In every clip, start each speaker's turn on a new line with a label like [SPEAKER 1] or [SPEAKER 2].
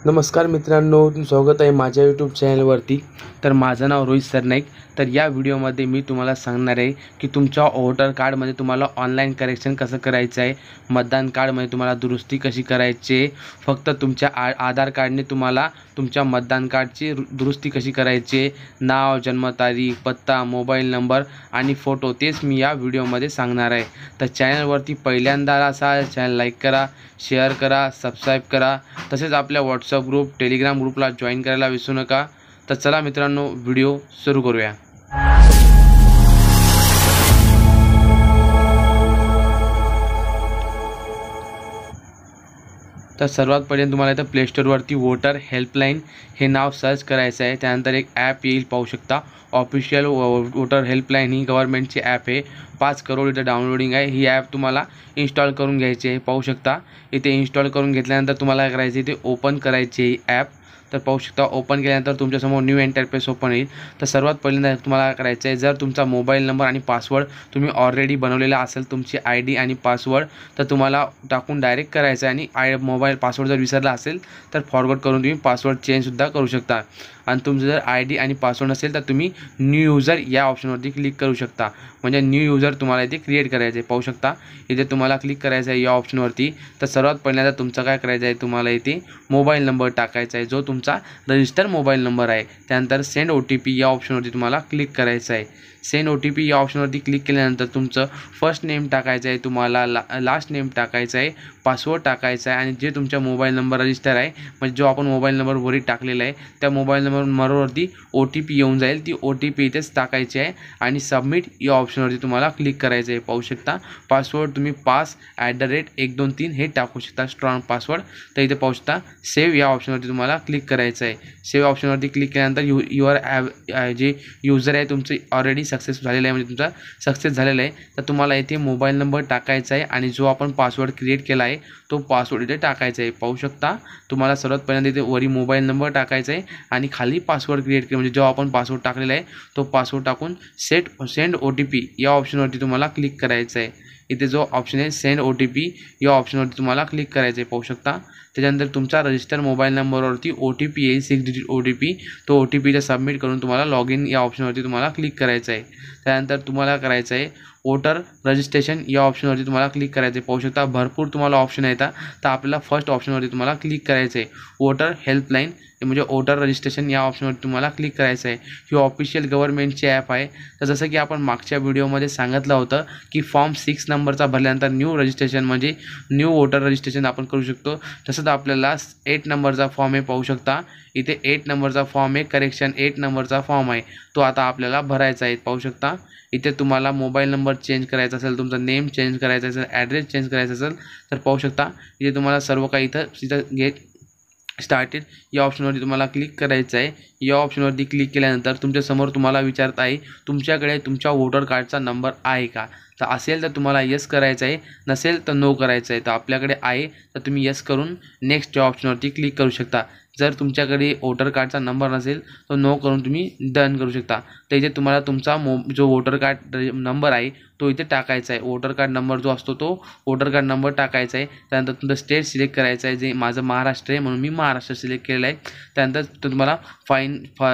[SPEAKER 1] नमस्कार मित्रांनो, स्वागत आहे माझ्या यूट्यूब चॅनलवरती। तर माझं नाव रोहित सरनाईक। तर या व्हिडिओमध्ये मी तुम्हाला सांगणार आहे की तुमच्या वोटर कार्डमध्ये तुम्हाला ऑनलाईन करेक्शन कसं करायचं आहे, मतदान कार्डमध्ये तुम्हाला दुरुस्ती कशी करायची आहे, फक्त तुमच्या आधार कार्डने तुम्हाला तुमच्या मतदान कार्डची दुरुस्ती कशी करायची आहे, नाव, जन्मतारीख, पत्ता, मोबाईल नंबर आणि फोटो, तेच मी या व्हिडिओमध्ये सांगणार आहे। तर चॅनलवरती पहिल्यांदा असाल चॅनल लाईक करा, शेअर करा, सबस्क्राईब करा, तसेच आपल्या व्हॉट्सअप ग्रुप, टेलिग्राम ग्रुपला जॉईन करायला विसरू नका। तर चला मित्रांनो, व्हिडिओ सुरू करूया। तर सर्वात पहिले तुम्हाला इथं प्ले स्टोरवरती वोटर हेल्पलाईन हे नाव सर्च करायचं आहे। त्यानंतर एक ॲप येईल, पाहू शकता, ऑफिशियल वोटर हेल्पलाईन ही गव्हर्नमेंटची ॲप आहे। 5 करोड इथं डाउनलोडिंग आहे। ही ॲप तुम्हाला इन्स्टॉल करून घ्यायची आहे। पाहू शकता इथे इन्स्टॉल करून घेतल्यानंतर तुम्हाला काय करायचं, इथे ओपन करायची आहे ॲप। तर पाहू शकता ओपन केल्यानंतर तुमच्यासमोर न्यू इंटरफेस ओपन होईल। तर सर्वात पहिल्यांदा तुम्हाला काय करायचं आहे, जर तुमचा मोबाईल नंबर आणि पासवर्ड तुम्ही ऑलरेडी बनवलेला असेल, तुमची ID आणि पासवर्ड, तर तुम्हाला टाकून डायरेक्ट करायचं आहे। आणि मोबाईल पासवर्ड जर विसरला असेल तर फॉरवर्ड करून तुम्ही पासवर्ड चेंजसुद्धा करू शकता। आणि तुमचं जर ID आणि पासवर्ड नसेल तर तुम्ही न्यू यूजर या ऑप्शनवरती क्लिक करू शकता। म्हणजे न्यू यूजर तुम्हाला इथे क्रिएट करायचं आहे। पाहू शकता इथे तुम्हाला क्लिक करायचं आहे या ऑप्शनवरती। तर सर्वात पहिल्यांदा तुमचं काय करायचं आहे, तुम्हाला इथे मोबाईल नंबर टाकायचा आहे, जो तुमचा रजिस्टर मोबाईल नंबर आहे। त्यानंतर सेंड OTP या ऑप्शनवरती तुम्हाला क्लिक करायचं आहे। सेंड OTP या ऑप्शनवरती क्लिक केल्यानंतर तुमचं फर्स्ट नेम टाकायचं आहे, तुम्हाला लास्ट नेम टाकायचं आहे, पासवर्ड टाकायचा आहे, आणि जे तुमच्या मोबाईल नंबर रजिस्टर आहे, म्हणजे जो आपण मोबाईल नंबर वरी टाकलेला आहे, त्या मोबाईल नंबरवरती OTP येऊन जाईल, ती OTP इथेच टाकायची आहे आणि सबमिट या ऑप्शनवरती तुम्हाला क्लिक करायचं आहे। पाहू शकता पासवर्ड तुम्ही pass@123 हे टाकू शकता, स्ट्रॉंग पासवर्ड। तर इथे पाहू शकता सेव्ह या ऑप्शनवरती तुम्हाला क्लिक करायचं आहे। सेव्ह ऑप्शनवरती क्लिक केल्यानंतर युअर जे यूजर आहे तुमचं ऑलरेडी सक्सेस झालेलं आहे, म्हणजे तुमचा सक्सेस झालेला आहे। तर तुम्हाला इथे मोबाईल नंबर टाकायचा आहे आणि जो आपण पासवर्ड क्रिएट केला आहे तो पासवर्ड इथे टाकायचा आहे। पाहू शकता तुम्हाला सर्वात पहिल्यांदा इथे वरी मोबाईल नंबर टाकायचा आहे आणि खाली पासवर्ड क्रिएट केला, म्हणजे जो आपण पासवर्ड टाकलेला आहे तो पासवर्ड टाकून सेंड OTP या ऑप्शनवरती तुम्हाला क्लिक करायचं आहे। इथे जो ऑप्शन आहे सेंड OTP या ऑप्शनवरती तुम्हाला क्लिक करायचं आहे। पाहू शकता त्याच्यानंतर तुमचा रजिस्टर मोबाईल नंबरवरती OTP येईल, 6 डिजिट OTP। तो OTP इथे सबमिट करून तुम्हाला लॉग इन या ऑप्शनवरती तुम्हाला क्लिक करायचं आहे। त्यानंतर तुम्हाला करायचं आहे वोटर रजिस्ट्रेशन या ऑप्शनवरती तुम्हाला क्लिक करायचं आहे। पाहू शकता भरपूर तुम्हाला ऑप्शन येतात, तर आपल्याला फर्स्ट ऑप्शनवरती तुम्हाला क्लिक करायचं आहे, वोटर हेल्पलाईन म्हणजे वोटर रजिस्ट्रेशन या ऑप्शनवरती तुम्हाला क्लिक करायचं आहे। ही ऑफिशियल गव्हर्नमेंटची ॲप आहे। तर जसं की आपण मागच्या व्हिडिओमध्ये सांगितलं होतं की फॉर्म 6 नंबरचा भरल्यानंतर न्यू रजिस्ट्रेशन म्हणजे न्यू वोटर रजिस्ट्रेशन आपण करू शकतो, तसंच आपल्याला 8 नंबरचा फॉर्म आहे। पाहू शकता इथे 8 नंबरचा फॉर्म आहे, करेक्शन 8 नंबरचा फॉर्म आहे, तो आता आपल्याला भरायचा आहे। पाहू शकता इथे तुम्हाला मोबाईल नंबर चेंज करायचा असेल, तुमचा नेम चेंज करायचा असेल, ॲड्रेस चेंज करायचा असेल, तर पाहू शकता इथे तुम्हाला सर्व काही इथं गेट स्टार्टेड या ऑप्शनवरती तुम्हाला क्लिक करायचं आहे। या ऑप्शनवरती क्लिक केल्यानंतर तुमच्यासमोर तुम्हाला विचारत आहे तुमच्याकडे तुमच्या वोटर कार्डचा नंबर आहे का, तर असेल तर तुम्हाला येस करायचं आहे, नसेल तर नो करायचं आहे। तर आपल्याकडे आहे तर तुम्ही येस करून नेक्स्ट या ऑप्शनवरती क्लिक करू शकता। जर तुमच्याकडे वोटर कार्डचा नंबर नसेल तर नो करून तुम्ही डन करू शकता। तर इथे तुम्हाला तुमचा जो वोटर कार्ड नंबर आहे तो इथे टाकायचा आहे। वोटर कार्ड नंबर जो असतो तो वोटर कार्ड नंबर टाकायचा आहे। त्यानंतर तुमचं स्टेट सिलेक्ट करायचं आहे, जे माझं महाराष्ट्र आहे म्हणून मी महाराष्ट्र सिलेक्ट केलेलं आहे। त्यानंतर तुम्हाला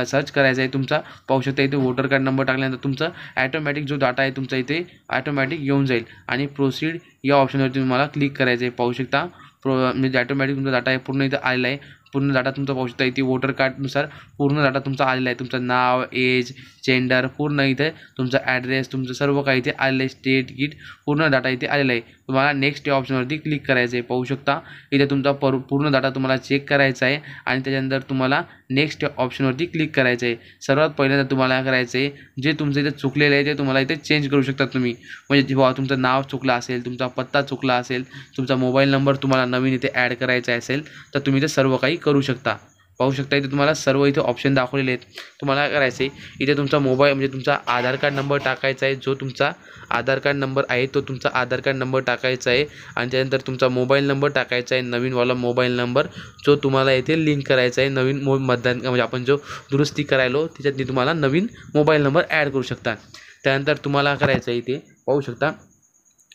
[SPEAKER 1] सर्च करायचं आहे तुमचा। पाहू शकता इथे वोटर कार्ड नंबर टाकल्यानंतर तुमचं ॲटोमॅटिक जो डाटा आहे तुमचा इथे ॲटोमॅटिक येऊन जाईल आणि प्रोसीड या ऑप्शनवरती तुम्हाला क्लिक करायचं आहे। पाहू शकता म्हणजे ॲटोमॅटिक तुमचा डाटा आहे पूर्ण इथं आलेला आहे। पूर्ण डाटा तुमचा पाहू शकता इथे वोटर कार्डनुसार पूर्ण डाटा तुमचा आलेला आहे, तुमचं नाव, एज, जेंडर, पूर्ण इथे तुमचा ॲड्रेस, तुमचं सर्व काही इथे आलेलं आहे, स्टेट गिट पूर्ण डाटा इथे आलेला आहे। तुम्हाला नेक्स्ट या ऑप्शनवरती क्लिक करायचं आहे। पाहू शकता इथे तुमचा पूर्ण डाटा तुम्हाला चेक करायचा आहे आणि त्याच्यानंतर तुम्हाला नेक्स्ट ऑप्शनवरती क्लिक करायचं आहे। सर्वात पहिल्यांदा तुम्हाला करायचं आहे जे तुमचं इथे चुकलेलं आहे ते तुम्हाला इथे चेंज करू शकता तुम्ही, म्हणजे जेव्हा तुमचं नाव चुकलं असेल, तुमचा पत्ता चुकला असेल, तुमचा मोबाईल नंबर तुम्हाला नवीन इथे ॲड करायचा असेल तर तुम्ही इथे सर्व काही करू शकता। पाहू शकता इथे तुम्हाला सर्व इथे ऑप्शन दाखवलेले आहेत। तुम्हाला करायचं आहे इथे तुमचा मोबाईल म्हणजे तुमचा आधार कार्ड नंबर टाकायचा आहे, जो तुमचा आधार कार्ड नंबर आहे तो तुमचा आधार कार्ड नंबर टाकायचा आहे आणि त्यानंतर तुमचा मोबाईल नंबर टाकायचा आहे, नवीनवाला मोबाईल नंबर जो तुम्हाला इथे लिंक करायचा आहे। नवीन मतदान म्हणजे आपण जो दुरुस्ती करायलो त्याच्यात तुम्हाला नवीन मोबाईल नंबर ॲड करू शकता। त्यानंतर तुम्हाला करायचं आहे इथे पाहू शकता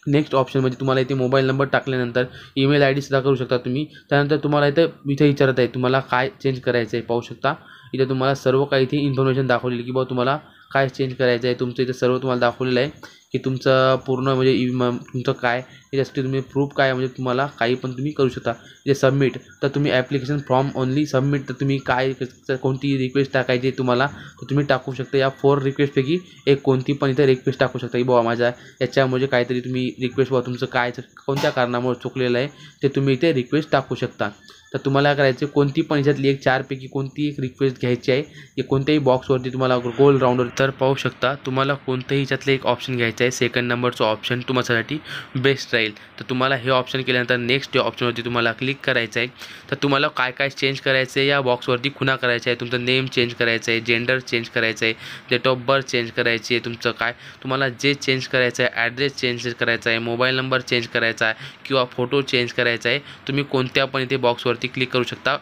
[SPEAKER 1] नेक्स्ट ऑप्शन म्हणजे तुम्हाला इथे मोबाईल नंबर टाकल्यानंतर ईमेल आय डीसुद्धा करू शकता तुम्ही. त्यानंतर तुम्हाला इथे विचारत आहे तुम्हाला काय चेंज करायचं आहे. पाहू शकता इथे तुम्हाला सर्व काही इथे इन्फॉर्मेशन दाखवलेली की बाबा तुम्हाला काय चेंज करायचं आहे. तुमचं इथे सर्व तुम्हाला दाखवलेलं आहे की तुमचं पूर्ण म्हणजे तुमचं काय याच्यासाठी तुम्ही प्रूफ काय म्हणजे तुम्हाला काही पण तुम्ही करू शकता. जे सबमिट तर तुम्ही ॲप्लिकेशन फॉर्म ओनली सबमिट तर तुम्ही काय कोणती रिक्वेस्ट टाकायची तुम्हाला तर तुम्ही टाकू शकता. या 4 रिक्वेस्टपैकी एक कोणती पण इथे रिक्वेस्ट टाकू शकता की बाबा माझ्या याच्यामुळे काहीतरी तुम्ही रिक्वेस्ट बाबा तुमचं काय कोणत्या कारणामुळे चुकलेलं आहे ते तुम्ही इथे रिक्वेस्ट टाकू शकता. तर तुम्हाला करायचं कोणती पण याच्यातली एक 4पैकी कोणती एक रिक्वेस्ट घ्यायची आहे. की कोणत्याही बॉक्सवरती तुम्हाला गोल राऊंडवर तर पाहू शकता तुम्हाला कोणत्याही याच्यातलं एक ऑप्शन घ्यायचं आहे. सेकंड नंबरचं ऑप्शन तुमच्यासाठी बेस्ट राहील. तर तुम्हाला हे ऑप्शन केल्यानंतर नेक्स्ट ऑप्शनवरती तुम्हाला क्लिक करायचं आहे. तर तुम्हाला काय काय चेंज करायचं आहे या बॉक्सवरती खुणा करायचं आहे. तुमचं नेम चेंज करायचं आहे, जेंडर चेंज करायचं आहे, डेट ऑफ बर्थ चेंज करायची आहे, तुमचं काय तुम्हाला जे चेंज करायचं आहे, ॲड्रेस चेंज करायचा आहे, मोबाईल नंबर चेंज करायचा आहे किंवा फोटो चेंज करायचा आहे. तुम्ही कोणत्या पण इथे बॉक्सवरती क्लिक करू शकता.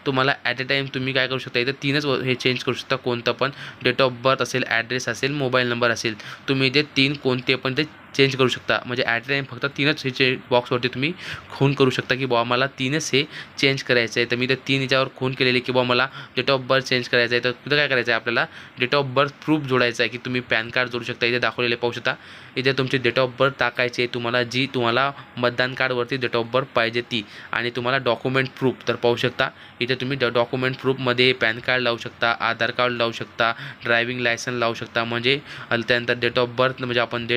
[SPEAKER 1] तुम्हाला ॲट अ टाईम तुम्ही काय करू शकता इथे 3च हे चेंज करू शकता. कोणतं पण डेट ऑफ बर्थ असेल, ॲड्रेस असेल, मोबाईल नंबर असेल, तुम्ही इथे 3 कोणते पण ते चेंज करू शकता. म्हणजे ॲट अ टाईम फक्त 3च हे बॉक्सवरती तुम्ही खून करू शकता की बाबा मला 3च हे चेंज करायचं आहे. तर मी ते 3 याच्यावर खून केलेले की बाबा मला डेट ऑफ बर्थ चेंज करायचं आहे. तर तिथं काय करायचं आहे आपल्याला डेट ऑफ बर्थ प्रूफ जोडायचं आहे की तुम्ही पॅन कार्ड जोडू शकता. इथे दाखवलेले पाहू शकता. इथे तुमची डेट ऑफ बर्थ टाकायची आहे तुम्हाला जी तुम्हाला मतदान कार्डवरती डेट ऑफ बर्थ पाहिजे ती आणि तुम्हाला डॉक्युमेंट प्रूफ तर पाहू शकता इथे तुम्ही डॉक्युमेंट प्रूफमध्ये पॅन कार्ड लावू शकता, आधार कार्ड लावू शकता, ड्रायविंग लायसन्स लावू शकता. म्हणजे त्यानंतर डेट ऑफ बर्थ म्हणजे आपण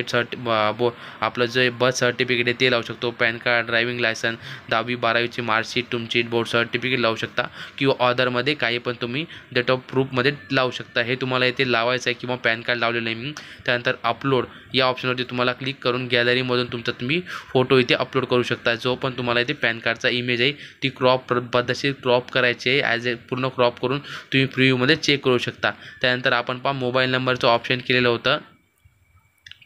[SPEAKER 1] आपलं जे बर्थ सर्टिफिकेट आहे ते लावू शकतो. पॅन कार्ड, ड्रायविंग लायसन्स, 10वी 12वीची मार्कशीट, तुमची बोर्ड सर्टिफिकेट लावू शकता किंवा ऑदरमध्ये काही पण तुम्ही डेट ऑफ प्रूफमध्ये लावू शकता. हे तुम्हाला इथे लावायचं आहे किंवा पॅन कार्ड लावलेलं आहे मी. त्यानंतर अपलोड या ऑप्शनवरती तुम्हाला क्लिक करून गॅलरीमधून तुमचा तुम्ही फोटो इथे अपलोड करू शकता. जो पण तुम्हाला इथे पॅन कार्डचा इमेज आहे ती पद्धतशीर क्रॉप करायची आहे. ॲज ए पूर्ण क्रॉप करून तुम्ही प्रिव्ह्यूमध्ये चेक करू शकता. त्यानंतर आपण मोबाईल नंबरचं ऑप्शन केलेलं होतं.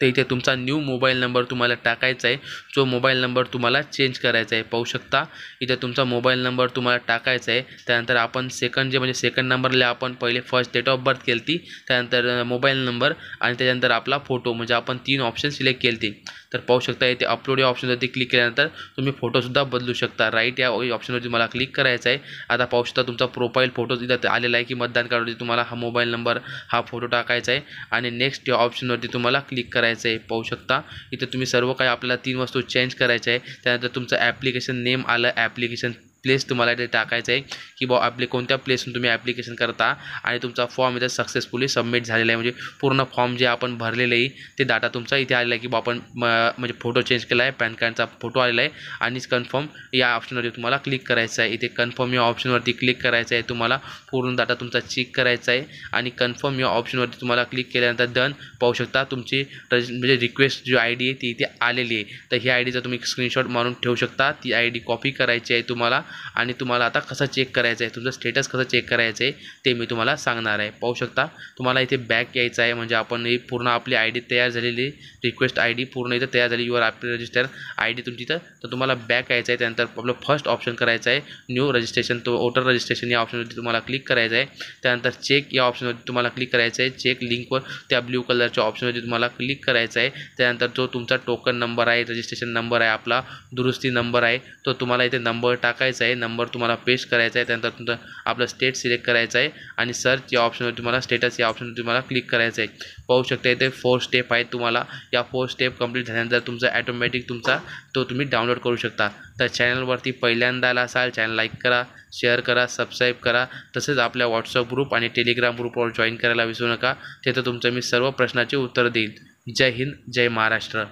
[SPEAKER 1] तर इथे तुमचा न्यू मोबाईल नंबर तुम्हाला टाकायचा आहे. जो मोबाईल नंबर तुम्हाला चेंज करायचा आहे. पाहू शकता इथे तुमचा मोबाईल नंबर तुम्हाला टाकायचा आहे. त्यानंतर आपण सेकंड नंबरला आपण पहिले फर्स्ट डेट ऑफ बर्थ केली ती, त्यानंतर मोबाईल नंबर आणि त्याच्यानंतर आपला फोटो म्हणजे आपण 3 ऑप्शन सिलेक्ट केली ती. तर पाहू शकता इथे अपलोड या ऑप्शनवरती क्लिक केल्यानंतर तुम्ही फोटोसुद्धा बदलू शकता. राईट या ऑप्शनवरती तुम्हाला क्लिक करायचं आहे. आता पाहू शकता तुमचा प्रोफाईल फोटो इथं आलेला आहे की मतदान कार्डवरती तुम्हाला हा मोबाईल नंबर हा फोटो टाकायचा आहे आणि नेक्स्ट या ऑप्शनवरती तुम्हाला क्लिक करायचं आहे. पाहू शकता इथे तुम्ही सर्व काही आपल्याला 3 वस्तू चेंज करायच्या आहे. त्यानंतर तुमचं ॲप्लिकेशन नेम आलं, ॲप्लिकेशन प्लेस तुम्हाला इथे टाकायचं आहे की आपले कोणत्या प्लेसहून तुम्ही ॲप्लिकेशन करता आणि तुमचा फॉर्म इथे सक्सेसफुली सबमिट झालेला आहे. म्हणजे पूर्ण फॉर्म जे आपण भरलेलं आहे ते डाटा तुमचा इथे आलेला आहे की आपण म्हणजे फोटो चेंज केला आहे, पॅन कार्डचा फोटो आलेला आहे आणि कन्फर्म या ऑप्शनवरती तुम्हाला क्लिक करायचं आहे. इथे कन्फर्म या ऑप्शनवरती क्लिक करायचं आहे. तुम्हाला पूर्ण डाटा तुमचा चेक करायचा आहे आणि कन्फर्म या ऑप्शनवरती तुम्हाला क्लिक केल्यानंतर डन. पाहू शकता तुमची म्हणजे रिक्वेस्ट जी ID आहे ती इथे आलेली आहे. तर ही ID तुम्ही स्क्रीनशॉट मारून ठेवू शकता. ती ID कॉपी करायची आहे तुम्हाला आणि तुम्हाला आता कसं चेक करायचं आहे, तुमचं स्टेटस कसं चेक करायचं आहे ते मी तुम्हाला सांगणार आहे. पाहू शकता तुम्हाला इथे बॅक यायचं आहे. म्हणजे आपण ही पूर्ण आपली ID तयार झालेली रिक्वेस्ट ID पूर्ण इथं तयार झाली. युअर ॲप रजिस्टर ID तुमची इथं तर तुम्हाला बॅक यायचं आहे. त्यानंतर आपलं फर्स्ट ऑप्शन करायचं आहे न्यू रजिस्ट्रेशन, तो वोटर रजिस्ट्रेशन या ऑप्शनवरती तुम्हाला क्लिक करायचं आहे. त्यानंतर चेक या ऑप्शनवरती तुम्हाला क्लिक करायचं आहे. चेक लिंकवर त्या ब्ल्यू कलरच्या ऑप्शनवरती तुम्हाला क्लिक करायचं आहे. त्यानंतर जो तुमचा टोकन नंबर आहे, रजिस्ट्रेशन नंबर आहे, आपला दुरुस्ती नंबर आहे तो तुम्हाला इथे नंबर टाकायचा आहे. नंबर तुम्हाला पेस्ट करायचा आहे. त्यानंतर तुमचं आपलं स्टेट सिलेक्ट करायचं आहे आणि सर्च या ऑप्शनवर तुम्हाला स्टेटस या ऑप्शनवर तुम्हाला क्लिक करायचं आहे. पाहू शकता इथे 4 स्टेप आहेत. तुम्हाला या 4 स्टेप कंप्लीट झाल्यानंतर तुमचा ॲटोमॅटिक तुमचा तो तुम्ही डाउनलोड करू शकता. तर चॅनलवरती पहिल्यांदा आला असाल चॅनल लाईक करा, शेअर करा, सबस्क्राईब करा. तसेच आपल्या व्हॉट्सअप ग्रुप आणि टेलिग्राम ग्रुपवर जॉईन करायला विसरू नका. तिथं तुमचं मी सर्व प्रश्नाचे उत्तर देईल. जय हिंद, जय महाराष्ट्र.